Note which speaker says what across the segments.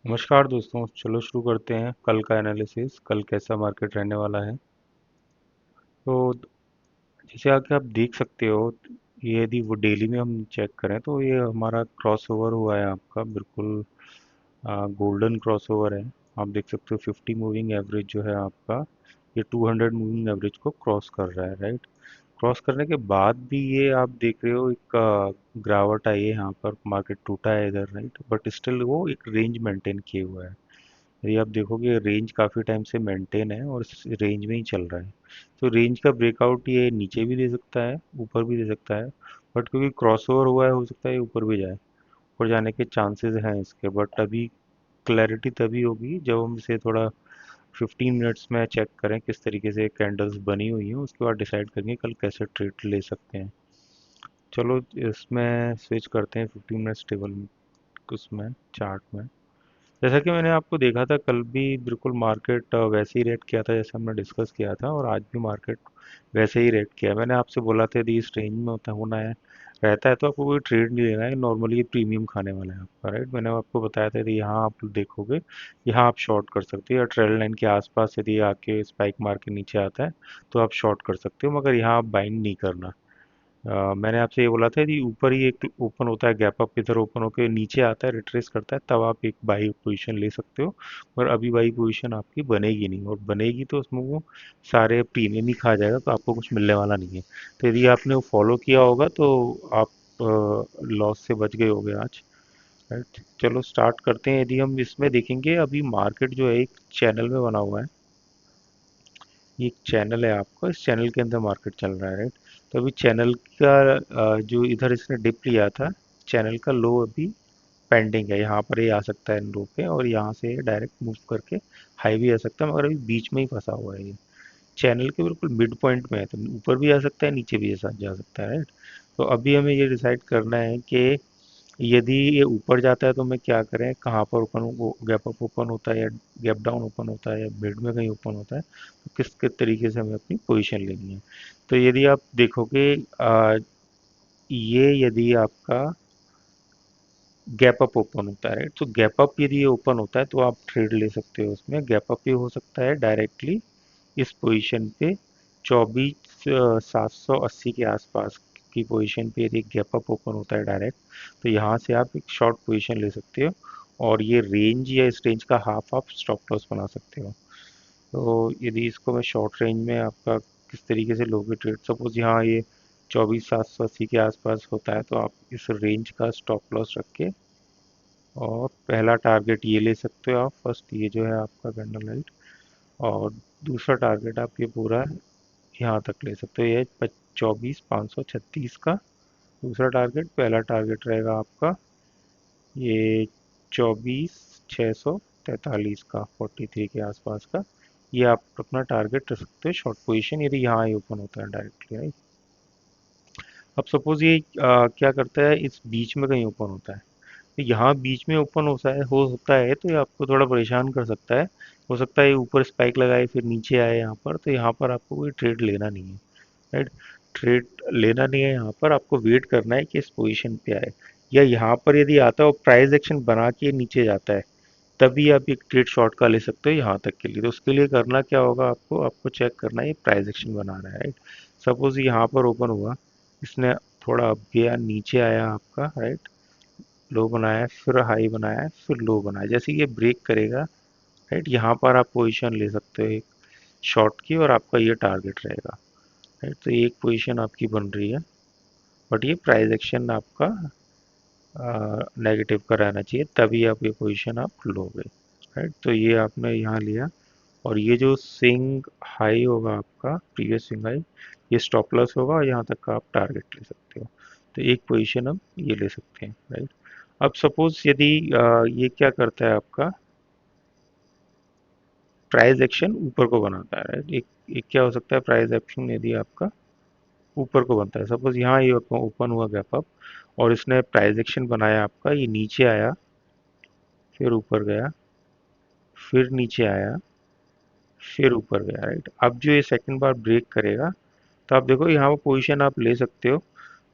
Speaker 1: नमस्कार दोस्तों, चलो शुरू करते हैं कल का एनालिसिस। कल कैसा मार्केट रहने वाला है। तो जैसे आगे आप देख सकते हो, ये यदि वो डेली में हम चेक करें तो ये हमारा क्रॉस ओवर हुआ है आपका, बिल्कुल गोल्डन क्रॉस ओवर है। आप देख सकते हो 50 मूविंग एवरेज जो है आपका, ये 200 मूविंग एवरेज को क्रॉस कर रहा है, राइट। क्रॉस करने के बाद भी ये आप देख रहे हो एक गिरावट आई है यहाँ पर, मार्केट टूटा है इधर, राइट, बट स्टिल वो एक रेंज मेंटेन किए हुआ है। यदि आप देखोगे रेंज काफ़ी टाइम से मेंटेन है और इस रेंज में ही चल रहा है। तो रेंज का ब्रेकआउट ये नीचे भी दे सकता है, ऊपर भी दे सकता है, बट क्योंकि क्रॉसओवर हुआ है हो सकता है ये ऊपर भी जाए। ऊपर जाने के चांसेस हैं इसके, बट अभी क्लैरिटी तभी होगी जब हम इसे थोड़ा 15 मिनट्स में चेक करें किस तरीके से कैंडल्स बनी हुई हैं, उसके बाद डिसाइड करेंगे कल कैसे ट्रेड ले सकते हैं। चलो इसमें स्विच करते हैं 15 मिनट्स टेबल उसमें, चार्ट में। जैसा कि मैंने आपको देखा था कल भी, बिल्कुल मार्केट वैसे ही रेट किया था जैसे हमने डिस्कस किया था, और आज भी मार्केट वैसे ही रेट किया। मैंने आपसे बोला था यदि इस रेंज में होना है रहता है तो आपको कोई ट्रेड नहीं लेना है, नॉर्मली ये प्रीमियम खाने वाला है आपका, राइट। मैंने आपको बताया था यदि यहाँ आप देखोगे, यहाँ आप शॉर्ट कर सकते हो, या ट्रेल लाइन के आसपास यदि आके स्पाइक मार के नीचे आता है तो आप शॉर्ट कर सकते हो, मगर यहाँ आप बाइंग नहीं करना। मैंने आपसे ये बोला था यदि ऊपर ही एक ओपन होता है, गैप अप इधर ओपन होकर नीचे आता है, रिट्रेस करता है, तब आप एक बाई पोजीशन ले सकते हो। और अभी बाई पोजीशन आपकी बनेगी नहीं, और बनेगी तो उसमें वो सारे प्रीमियम ही खा जाएगा, तो आपको कुछ मिलने वाला नहीं है। तो यदि आपने वो फॉलो किया होगा तो आप लॉस से बच गए होगे आज, राइट। चलो स्टार्ट करते हैं। यदि हम इसमें देखेंगे, अभी मार्केट जो है एक चैनल में बना हुआ है। ये एक चैनल है आपका, इस चैनल के अंदर मार्केट चल रहा है, राइट। तो अभी चैनल का जो इधर इसने डिप लिया था, चैनल का लो अभी पेंडिंग है। यहाँ पर ये आ सकता है लो पे, और यहाँ से डायरेक्ट मूव करके हाई भी आ सकता है, मगर अभी बीच में ही फंसा हुआ है ये। चैनल के बिल्कुल मिड पॉइंट में है, तो ऊपर भी आ सकता है, नीचे भी जा सकता है, राइट। तो अभी हमें ये डिसाइड करना है कि यदि ये ऊपर जाता है तो हमें क्या करें, कहाँ पर ओपन, वो गैप अप ओपन होता है या गैप डाउन ओपन होता है या मिड में कहीं ओपन होता है, तो किस किस तरीके से हमें अपनी पोजीशन लेनी है। तो यदि आप देखोगे, ये यदि आपका गैप अप ओपन होता है, राइट, तो गैप अप यदि ये ओपन होता है तो आप ट्रेड ले सकते हो उसमें। गैप अप ये हो सकता है डायरेक्टली इस पोजीशन पे 24,780 के आसपास की पोजीशन पे, यदि गैप अप ओपन होता है डायरेक्ट, तो यहाँ से आप एक शॉर्ट पोजीशन ले सकते हो, और ये रेंज या इस रेंज का हाफ आप स्टॉप लॉस बना सकते हो। तो यदि इसको मैं शॉर्ट रेंज में आपका किस तरीके से लोगे ट्रेड, सपोज यहाँ ये 24,780 के आसपास होता है, तो आप इस रेंज का स्टॉप लॉस रख के, और पहला टारगेट ये ले सकते हो आप, फर्स्ट ये जो है आपका कैंडल लाइट, और दूसरा टारगेट आप ये पूरा यहाँ तक ले सकते हो, ये 24,536 का दूसरा टारगेट। पहला टारगेट रहेगा आपका ये 24,643 का, 43 के आसपास का। ये आप अपना टारगेट रख सकते हो शॉर्ट पोजीशन, यदि यहाँ ही ओपन होता है डायरेक्टली, राइट। अब सपोज ये क्या करता है, इस बीच में कहीं ओपन होता है, तो यहाँ बीच में ओपन हो सकता है तो ये आपको थोड़ा परेशान कर सकता है। हो सकता है ये ऊपर स्पाइक लगाए फिर नीचे आए यहाँ पर, तो यहाँ पर आपको कोई ट्रेड लेना नहीं है, राइट। ट्रेड लेना नहीं है, यहाँ पर आपको वेट करना है कि इस पोजीशन पे आए, या यहाँ पर यदि आता है और प्राइस एक्शन बना के नीचे जाता है, तभी आप एक ट्रेड शॉर्ट का ले सकते हो यहाँ तक के लिए। तो उसके लिए करना क्या होगा, आपको आपको चेक करना है ये प्राइस एक्शन बना रहा है, राइट। सपोज यहाँ पर ओपन हुआ, इसने थोड़ा अप गया, नीचे आया आपका, राइट, लो बनाया, फिर हाई बनाया, फिर लो बनाया, जैसे ये ब्रेक करेगा, राइट, यहाँ पर आप पोजीशन ले सकते हो एक शॉर्ट की, और आपका ये टारगेट रहेगा, राइट। तो ये एक पोजीशन आपकी बन रही है, बट ये प्राइस एक्शन आपका नेगेटिव का रहना चाहिए, तभी आप ये पोजीशन आप लोगे, राइट। तो ये आपने यहाँ लिया, और ये जो स्विंग हाई होगा आपका, प्रीवियस स्विंग हाई, ये स्टॉप लॉस होगा, और यहाँ तक का आप टारगेट ले सकते हो। तो एक पोजीशन हम ये ले सकते हैं, राइट। अब सपोज यदि ये क्या करता है आपका, प्राइस एक्शन ऊपर को बनाता है, राइट। एक क्या हो सकता है, प्राइस एक्शन यदि आपका ऊपर को बनता है, सपोज यहाँ ये ओपन हुआ गैप अप, और इसने प्राइस एक्शन बनाया आपका, ये नीचे आया, फिर ऊपर गया, फिर नीचे आया, फिर ऊपर गया, राइट। अब जो ये सेकंड बार ब्रेक करेगा, तो आप देखो यहाँ पर पोजीशन आप ले सकते हो,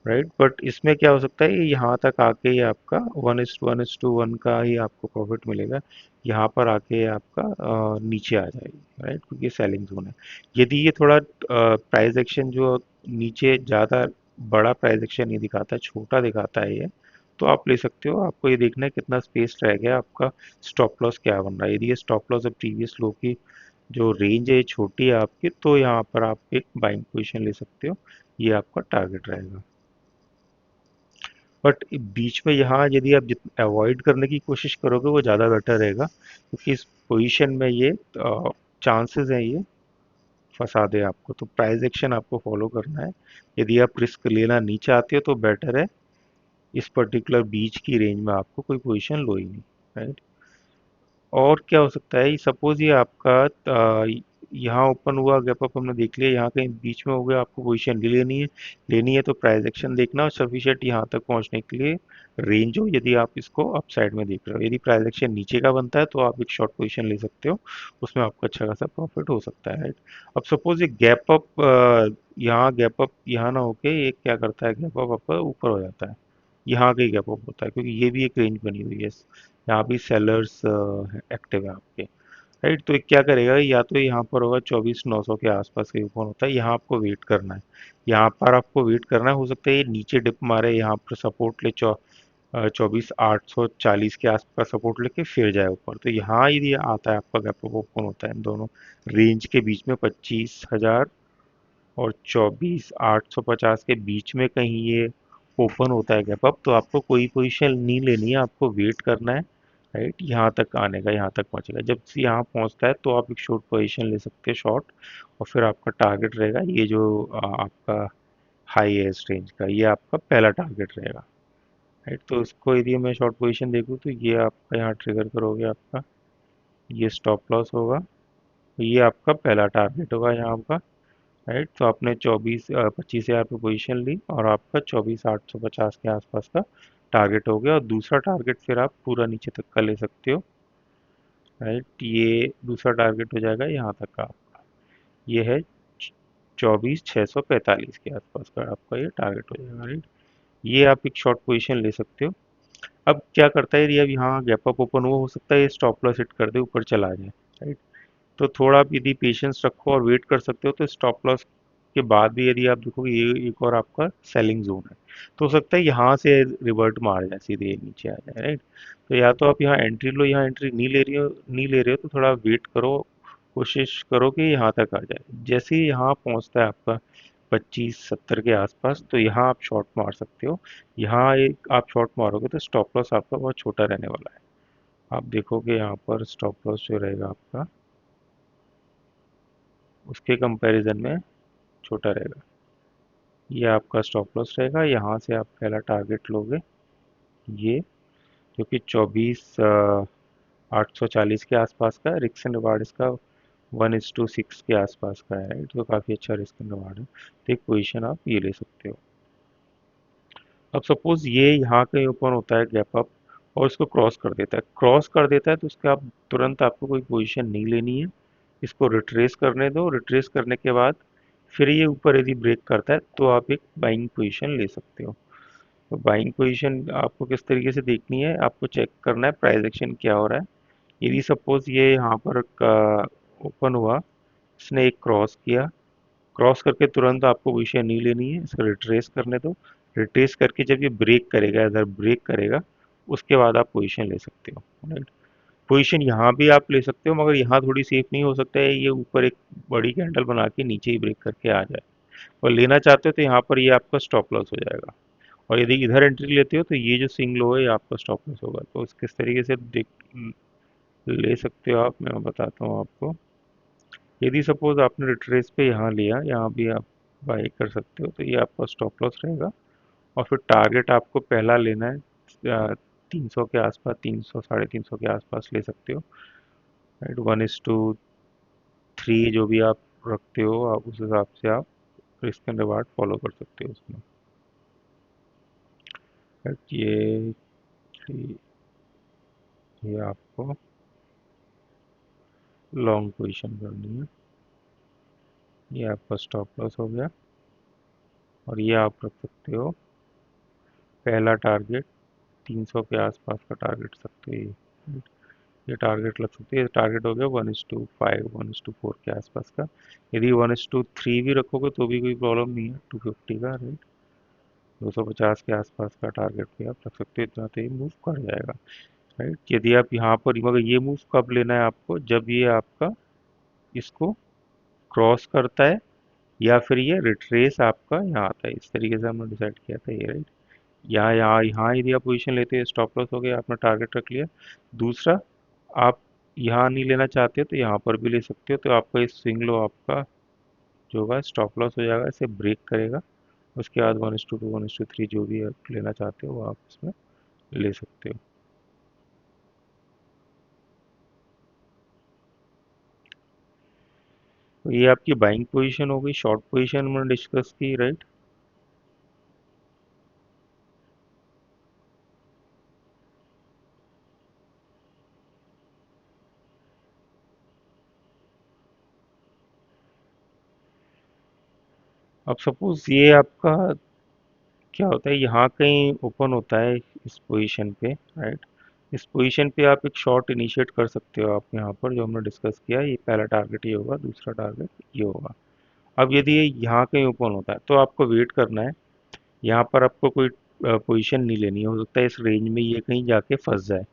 Speaker 1: राइट। बट इसमें क्या हो सकता है, ये यहाँ तक आके ये आपका 1:1:1 का ही आपको प्रॉफिट मिलेगा। यहाँ पर आके ये आपका नीचे आ जाएगी, राइट, क्योंकि सेलिंग जोन है। यदि ये थोड़ा प्राइस एक्शन जो नीचे ज़्यादा बड़ा प्राइस एक्शन नहीं दिखाता है, छोटा दिखाता है ये, तो आप ले सकते हो। आपको ये देखना है कितना स्पेस रह गया, आपका स्टॉप लॉस क्या बन रहा है। यदि ये स्टॉप लॉस है प्रीवियस लो की जो रेंज है ये छोटी है आपकी, तो यहाँ पर आप एक बाइंग पोजीशन ले सकते हो। ये आपका टारगेट रहेगा। बट बीच में यहाँ यदि आप अवॉइड करने की कोशिश करोगे वो ज़्यादा बेटर रहेगा, क्योंकि इस पोजीशन में ये चांसेस हैं ये फंसा दे आपको। तो प्राइस एक्शन आपको फॉलो करना है। यदि आप रिस्क लेना नहीं चाहते हो तो बेटर है इस पर्टिकुलर बीच की रेंज में आपको कोई पोजीशन लो ही नहीं, राइट। और क्या हो सकता है, सपोज ये आपका यहाँ ओपन हुआ, गैप अप हमने देख लिया, यहाँ कहीं बीच में हो गया, आपको पोजीशन नहीं लेनी है। लेनी है तो प्राइस एक्शन देखना और सफिशिएंट यहाँ तक पहुँचने के लिए रेंज हो, यदि आप इसको अप साइड में देख रहे हो। यदि प्राइस एक्शन नीचे का बनता है तो आप एक शॉर्ट पोजीशन ले सकते हो, उसमें आपको अच्छा खासा प्रॉफिट हो सकता है, राइट। अब सपोज ये गैप अप यहाँ ना होके ये क्या करता है, गैप अप ऊपर हो जाता है, यहाँ का ही गैप अप होता है, क्योंकि ये भी एक रेंज बनी हुई है, यहाँ भी सेलर्स एक्टिव है आपके, राइट। तो ये क्या करेगा, या तो यहाँ पर होगा 24,900 के आसपास कहीं ऊपर होता है, यहाँ आपको वेट करना है। यहाँ पर आपको वेट करना है, हो सकता है ये नीचे डिप मारे, यहाँ पर सपोर्ट ले 24,840 के आसपास सपोर्ट लेके फिर जाए ऊपर। तो यहाँ यदि आता है आपका गैप अप ओपन होता है इन दोनों रेंज के बीच में 25,000 और 24,850 के बीच में कहीं ये ओपन होता है गैप अप, तो आपको कोई पोजीशन नहीं लेनी है, आपको वेट करना है, राइट। यहाँ तक आने का, यहाँ तक पहुँचेगा, जब से यहाँ पहुँचता है तो आप एक शॉर्ट पोजीशन ले सकते हैं, शॉर्ट। और फिर आपका टारगेट रहेगा ये जो आपका हाई है इस रेंज का, ये आपका पहला टारगेट रहेगा, राइट। तो इसको यदि मैं शॉर्ट पोजीशन देखूँ तो ये आपका यहाँ ट्रिगर करोगे, आपका ये स्टॉप लॉस होगा, ये आपका पहला टारगेट होगा यहाँ का, राइट। तो आपने 25,000 पे पोजीशन ली और आपका 24,850 के आसपास का टारगेट हो गया, और दूसरा टारगेट फिर आप पूरा नीचे तक का ले सकते हो, राइट। ये दूसरा टारगेट हो जाएगा यहाँ तक का, ये है 24,645 के आसपास का आपका ये टारगेट हो जाएगा, राइट। ये आप एक शॉर्ट पोजीशन ले सकते हो। अब क्या करता है, यदि अब यहाँ गैप अप ओपन हुआ, हो सकता है ये स्टॉप लॉस हिट कर दे, ऊपर चला जाए, राइट। तो थोड़ा आप यदि पेशेंस रखो और वेट कर सकते हो, तो स्टॉप लॉस के बाद भी यदि आप देखोगे ये एक और आपका सेलिंग जोन है, तो हो सकता है यहाँ से रिवर्ट मार जाए, सीधे ये नीचे आ जाए, राइट। तो या तो आप यहाँ एंट्री लो, यहाँ एंट्री नहीं ले रहे हो तो थोड़ा वेट करो, कोशिश करो कि यहाँ तक आ जाए। जैसे ही यहाँ पहुँचता है आपका 2570 के आसपास, तो यहाँ आप शॉर्ट मार सकते हो। यहाँ एक आप शॉर्ट मारोगे तो स्टॉप लॉस आपका बहुत छोटा रहने वाला है। आप देखोगे यहाँ पर स्टॉप लॉस जो रहेगा आपका उसके कंपैरिजन में छोटा रहेगा। ये आपका स्टॉप लॉस रहेगा, यहाँ से आप पहला टारगेट लोगे, ये जो कि 24,840 के आसपास का है। रिस्क एंड रिवार्ड इसका 1:6 के आसपास का है, राइट। तो काफ़ी अच्छा रिस्क एंड रिवार्ड है, तो एक पोजीशन आप ये ले सकते हो। अब सपोज ये यहाँ कहीं ओपन होता है गैप अप और इसको क्रॉस कर देता है तो उसके आप तुरंत, आपको कोई पोजीशन नहीं लेनी है, इसको रिट्रेस करने दो। रिट्रेस करने के बाद फिर ये ऊपर यदि ब्रेक करता है तो आप एक बाइंग पोजीशन ले सकते हो। तो बाइंग पोजीशन आपको किस तरीके से देखनी है, आपको चेक करना है प्राइस एक्शन क्या हो रहा है। यदि सपोज ये यहाँ पर ओपन हुआ, इसने एक क्रॉस किया, क्रॉस करके तुरंत आपको पोजीशन नहीं लेनी है, इसको रिट्रेस करने दो। रिट्रेस करके जब ये ब्रेक करेगा, इधर ब्रेक करेगा, उसके बाद आप पोजीशन ले सकते हो, राइट। पोजीशन यहाँ भी आप ले सकते हो, मगर यहाँ थोड़ी सेफ नहीं, हो सकता है ये ऊपर एक बड़ी कैंडल बना के नीचे ही ब्रेक करके आ जाए। और लेना चाहते हो तो यहाँ पर ये आपका स्टॉप लॉस हो जाएगा। और यदि इधर एंट्री लेते हो तो ये जो स्विंग लो है ये आपका स्टॉप लॉस होगा। तो इस किस तरीके से देख ले सकते हो आप, मैं बताता हूँ आपको। यदि सपोज आपने रिट्रेस पे यहाँ लिया, यहाँ भी आप बाई कर सकते हो, तो ये आपका स्टॉप लॉस रहेगा। और फिर टारगेट आपको पहला लेना है 300 के आसपास, 300 350 के आसपास ले सकते हो, राइट। 1:3 जो भी आप रखते हो, आप उस हिसाब से आप रिस्क एंड रिवार्ड फॉलो कर सकते हो उसमें, राइट। ये आपको लॉन्ग पोजीशन करनी है। ये आपका स्टॉप लॉस हो गया, और ये आप रख सकते हो पहला टारगेट 300 के आसपास का टारगेट सकते हैं, ये टारगेट लग सकती है। टारगेट हो गया 1:5 1:4 के आसपास का। यदि 1:3 भी रखोगे तो भी कोई प्रॉब्लम नहीं है, 250 का राइट, 250 के आसपास का टारगेट भी आप रख सकते हो, इतना तो ये मूव कर जाएगा राइट। यदि आप यहाँ पर, मगर ये मूव कब लेना है आपको, जब ये आपका इसको क्रॉस करता है या फिर ये रिट्रेस आपका यहाँ आता है, इस तरीके से हमने डिसाइड किया था ये राइट। यहाँ यहाँ यहाँ यदि आप पोजीशन लेते हैं, स्टॉप लॉस हो गया, आपने टारगेट रख लिया। दूसरा, आप यहाँ नहीं लेना चाहते हो तो यहाँ पर भी ले सकते हो, तो आपका इस स्विंग लो आपका जो होगा स्टॉप लॉस हो जाएगा, इसे ब्रेक करेगा। उसके बाद 1:2 1:3 जो भी आप लेना चाहते हो वो आप इसमें ले सकते हो। तो ये आपकी बाइंग पोजीशन हो गई। शॉर्ट पोजीशन में डिस्कस की राइट। अब सपोज ये आपका क्या होता है, यहाँ कहीं ओपन होता है इस पोजीशन पे राइट। इस पोजीशन पे आप एक शॉर्ट इनिशिएट कर सकते हो। आप यहाँ पर जो हमने डिस्कस किया, ये पहला टारगेट ये होगा, दूसरा टारगेट ये होगा। अब यदि ये यहाँ कहीं ओपन होता है तो आपको वेट करना है। यहाँ पर आपको कोई पोजीशन नहीं लेनी है, हो सकता है इस रेंज में ये कहीं जाके फंस जाए।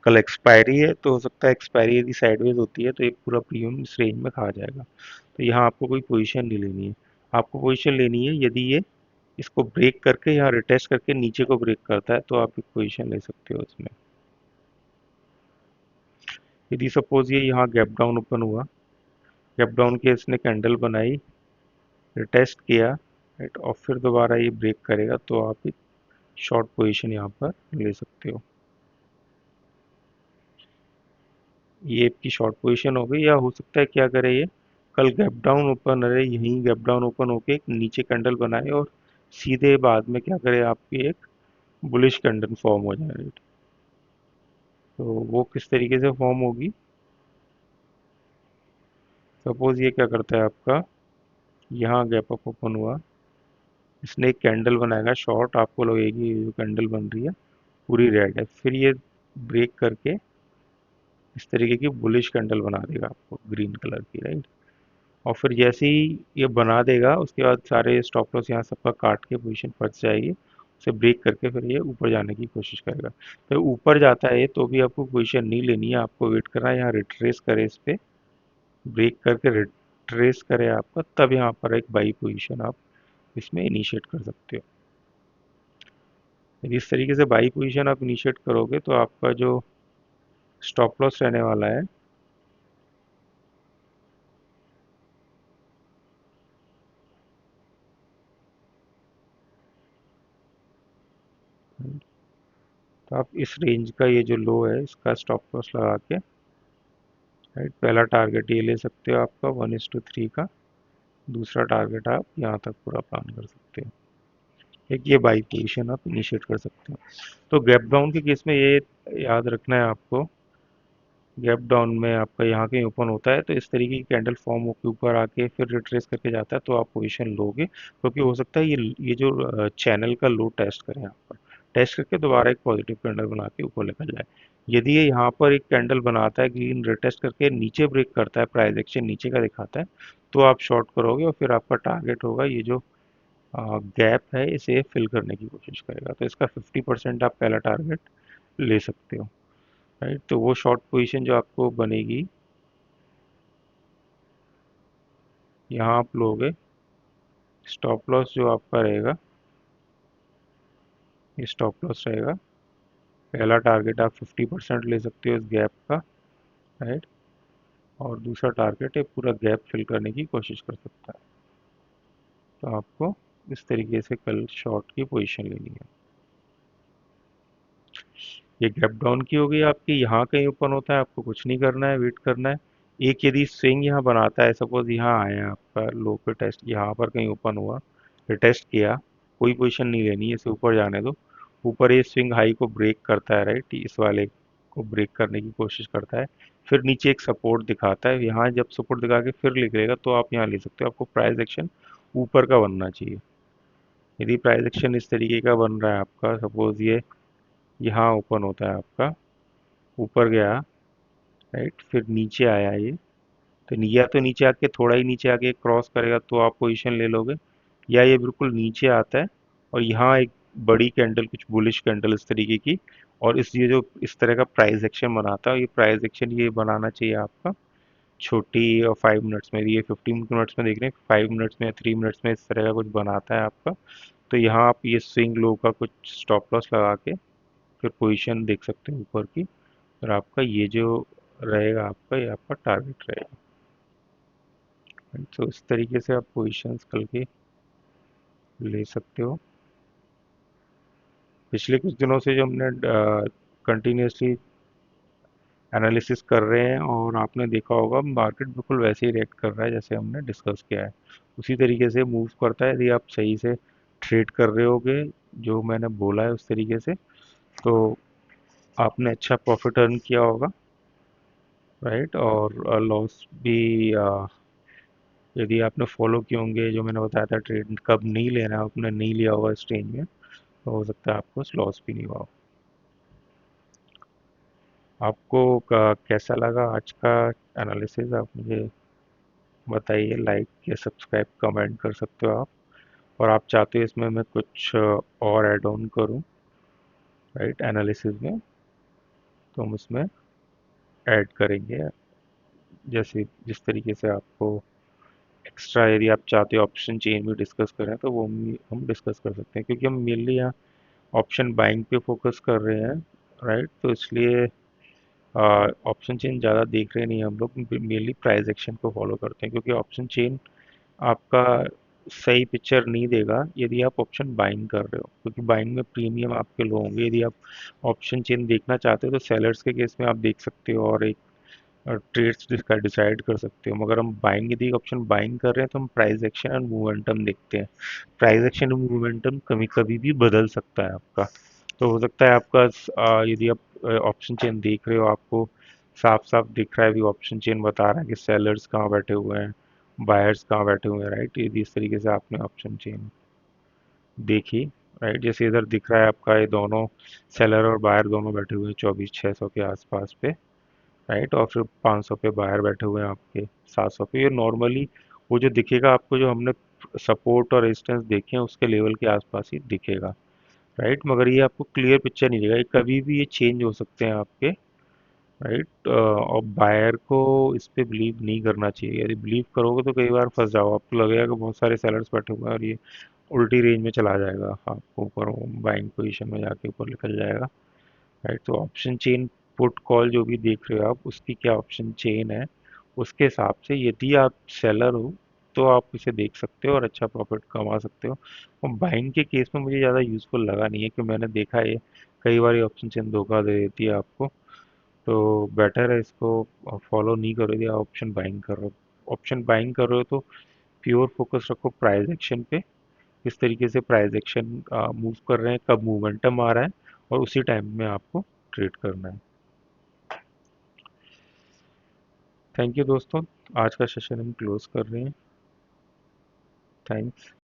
Speaker 1: कल एक्सपायरी है तो हो सकता है एक्सपायरी यदि साइडवेज होती है तो ये पूरा प्रीमियम इस रेंज में खा जाएगा। तो यहाँ आपको कोई पोजीशन नहीं लेनी है। आपको पोजीशन लेनी है यदि ये इसको ब्रेक करके यहाँ रिटेस्ट करके नीचे को ब्रेक करता है तो आप एक पोजीशन ले सकते हो उसमें। यदि सपोज ये यहाँ गैप डाउन ओपन हुआ, गैप डाउन के इसने कैंडल बनाई, रिटेस्ट किया राइट, और फिर दोबारा ये ब्रेक करेगा तो आप एक शॉर्ट पोजीशन यहाँ पर ले सकते हो। ये आपकी शॉर्ट पोजीशन हो गई। या हो सकता है क्या करे ये, कल गैप डाउन ओपन रहे, यहीं गैप डाउन ओपन होके एक नीचे कैंडल बनाए और सीधे बाद में क्या करे, आपकी एक बुलिश कैंडल फॉर्म हो जाए राइट। तो वो किस तरीके से फॉर्म होगी, सपोज ये क्या करता है आपका, यहाँ गैप अप ओपन हुआ, इसने एक कैंडल बनाएगा शॉर्ट, आपको लगेगी ये जो कैंडल बन रही है पूरी रेड है, फिर ये ब्रेक करके इस तरीके की बुलिश कैंडल बना देगा आपको ग्रीन कलर की राइट। और फिर जैसे ही ये बना देगा उसके बाद सारे स्टॉप लॉस यहाँ सबका काट के पोजीशन फंस जाएगी, उसे ब्रेक करके फिर ये ऊपर जाने की कोशिश करेगा। तो ऊपर जाता है तो भी आपको पोजीशन नहीं लेनी है, आपको वेट करना है यहाँ रिट्रेस करे, इस पे ब्रेक करके रिट्रेस करे आपका, तब यहाँ पर एक बाई पोजीशन आप इसमें इनिशिएट कर सकते हो। यदि इस तरीके से बाई पोजीशन आप इनिशिएट करोगे तो आपका जो स्टॉप लॉस रहने वाला है, तो आप इस रेंज का ये जो लो है इसका स्टॉप लॉस लगा के राइट, पहला टारगेट ये ले सकते हो आपका 1:3 का, दूसरा टारगेट आप यहाँ तक पूरा प्लान कर सकते हो। एक ये बाई पोजीशन आप इनिशिएट कर सकते हो। तो गैप डाउन के केस में ये याद रखना है आपको, गैप डाउन में आपका यहाँ कहीं ओपन होता है तो इस तरीके की कैंडल फॉर्म होकर ऊपर आके फिर रिट्रेस करके जाता है तो आप पोजीशन लोगे, क्योंकि हो सकता है ये जो चैनल का लो टेस्ट करें यहाँ पर, टेस्ट करके दोबारा एक पॉजिटिव कैंडल बना के ऊपर निकल जाए। यदि ये यहाँ पर एक कैंडल बनाता है, ग्रीन रिटेस्ट करके नीचे ब्रेक करता है, प्राइस एक्शन नीचे का दिखाता है, तो आप शॉर्ट करोगे और फिर आपका टारगेट होगा ये जो गैप है इसे फिल करने की कोशिश करेगा, तो इसका 50% आप पहला टारगेट ले सकते हो राइट। तो वो शॉर्ट पोजीशन जो आपको बनेगी, यहाँ आप लोगे, स्टॉप लॉस जो आपका रहेगा, ये स्टॉप लॉस रहेगा, पहला टारगेट आप 50% ले सकते हो इस गैप का राइट, और दूसरा टारगेट ये पूरा गैप फिल करने की कोशिश कर सकता है। तो आपको इस तरीके से कल शॉर्ट की पोजीशन लेनी है। ये गैप डाउन की हो गई आपकी, यहाँ कहीं ओपन होता है आपको कुछ नहीं करना है, वेट करना है। एक यदि स्विंग यहाँ बनाता है, सपोज यहाँ आया आपका लो पे टेस्ट, यहाँ पर कहीं ओपन हुआ, टेस्ट किया, कोई पोजीशन नहीं लेनी है, इसे ऊपर जाने दो। ऊपर ये स्विंग हाई को ब्रेक करता है राइट, इस वाले को ब्रेक करने की कोशिश करता है, फिर नीचे एक सपोर्ट दिखाता है, यहाँ जब सपोर्ट दिखा के फिर निकलेगा तो आप यहाँ ले सकते हो। आपको प्राइस एक्शन ऊपर का बनना चाहिए यदि प्राइस एक्शन इस तरीके का बन रहा है आपका, सपोज ये यहाँ ओपन होता है आपका, ऊपर गया, राइट, फिर नीचे आया ये, तो या तो नीचे आके थोड़ा ही नीचे आके क्रॉस करेगा तो आप पोजीशन ले लोगे, या ये बिल्कुल नीचे आता है और यहाँ एक बड़ी कैंडल, कुछ बुलिश कैंडल इस तरीके की, और इस ये जो इस तरह का प्राइस एक्शन बनाता है, ये प्राइस एक्शन ये बनाना चाहिए आपका छोटी और 5 मिनट्स में। ये 15 मिनट्स में देख रहे हैं, 5 मिनट्स में या 3 मिनट्स में इस तरह का कुछ बनाता है आपका। तो यहाँ आप ये स्विंग लो का कुछ स्टॉप लॉस लगा के फिर पोजीशन देख सकते हैं ऊपर की, और आपका ये जो रहेगा आपका, ये आपका टारगेट रहेगा। तो इस तरीके से आप पोजीशंस कल के ले सकते हो। पिछले कुछ दिनों से जो हमने कंटिन्यूसली एनालिसिस कर रहे हैं, और आपने देखा होगा मार्केट बिल्कुल वैसे ही रिएक्ट कर रहा है जैसे हमने डिस्कस किया है, उसी तरीके से मूव करता है। यदि आप सही से ट्रेड कर रहे होगे जो मैंने बोला है उस तरीके से, तो आपने अच्छा प्रॉफिट अर्न किया होगा, राइट। और लॉस भी यदि आपने फॉलो किए होंगे, जो मैंने बताया था ट्रेड कब नहीं लेना है, आपने नहीं लिया होगा इस ट्रेड में, तो हो सकता है आपको लॉस भी नहीं हुआ हो। आपको कैसा लगा आज का एनालिसिस, आप मुझे बताइए। लाइक या सब्सक्राइब कमेंट कर सकते हो आप, और आप चाहते हो इसमें मैं कुछ और ऐड ऑन करूं, राइट, एनालिसिस में, तो हम इसमें ऐड करेंगे। जैसे जिस तरीके से आपको एक्स्ट्रा यदि आप चाहते हो ऑप्शन चेन भी डिस्कस करें, तो वो हम डिस्कस कर सकते हैं, क्योंकि हम मेनली यहाँ ऑप्शन बाइंग पे फोकस कर रहे हैं, राइट। तो इसलिए ऑप्शन चेन ज़्यादा देख रहे नहीं, हम लोग मेनली प्राइस एक्शन को फॉलो करते हैं, क्योंकि ऑप्शन चेन आपका सही पिक्चर नहीं देगा यदि आप ऑप्शन बाइंग कर रहे हो, क्योंकि बाइंग में प्रीमियम आपके लो होंगे। यदि आप ऑप्शन चेन देखना चाहते हो तो सेलर्स के केस में आप देख सकते हो और एक ट्रेड्स का डिसाइड कर सकते हो, मगर हम बाइंग यदि ऑप्शन बाइंग कर रहे हैं तो हम प्राइस एक्शन एंड मोमेंटम देखते हैं। प्राइस एक्शन और मोमेंटम कभी कभी भी बदल सकता है आपका। तो हो सकता है आपका यदि आप ऑप्शन चेन देख रहे हो, आपको साफ साफ दिख रहा है भी, ऑप्शन चेन बता रहा है कि सेलर्स कहाँ बैठे हुए हैं, बायर्स कहाँ बैठे हुए हैं, राइट। यदि इस तरीके से आपने ऑप्शन चेन देखी, राइट, जैसे इधर दिख रहा है आपका, ये दोनों सेलर और बायर दोनों बैठे हुए हैं 24,600 के आसपास पे, राइट। और फिर 500 पे बायर बैठे हुए हैं आपके, 700 पे। ये नॉर्मली वो जो दिखेगा आपको, जो हमने सपोर्ट और रेजिस्टेंस देखे हैं उसके लेवल के आसपास ही दिखेगा, राइट। मगर ये आपको क्लियर पिक्चर नहीं देगा, ये कभी भी ये चेंज हो सकते हैं आपके, राइट। और बायर को इस पे बिलीव नहीं करना चाहिए। यदि बिलीव करोगे तो कई बार फंस जाओ, आपको लगेगा कि बहुत सारे सेलर्स बैठे हुए हैं और ये उल्टी रेंज में चला जाएगा, आपको ऊपर बाइंग पोजीशन में जाके ऊपर निकल जाएगा, राइट। तो ऑप्शन चेन पुट कॉल जो भी देख रहे हो आप, उसकी क्या ऑप्शन चेन है, उसके हिसाब से यदि आप सेलर हो तो आप इसे देख सकते हो और अच्छा प्रॉफिट कमा सकते हो। और बाइंग के केस में मुझे ज़्यादा यूज़फुल लगा नहीं है, कि मैंने देखा है कई बार ये ऑप्शन चेन धोखा दे देती है आपको। तो बेटर है इसको फॉलो नहीं करो यदि आप ऑप्शन बाइंग कर रहे हो। ऑप्शन बाइंग कर रहे हो तो प्योर फोकस रखो प्राइस एक्शन पे, किस तरीके से प्राइस एक्शन मूव कर रहे हैं, कब मोमेंटम आ रहा है, और उसी टाइम में आपको ट्रेड करना है। थैंक यू दोस्तों, आज का सेशन हम क्लोज कर रहे हैं। थैंक्स।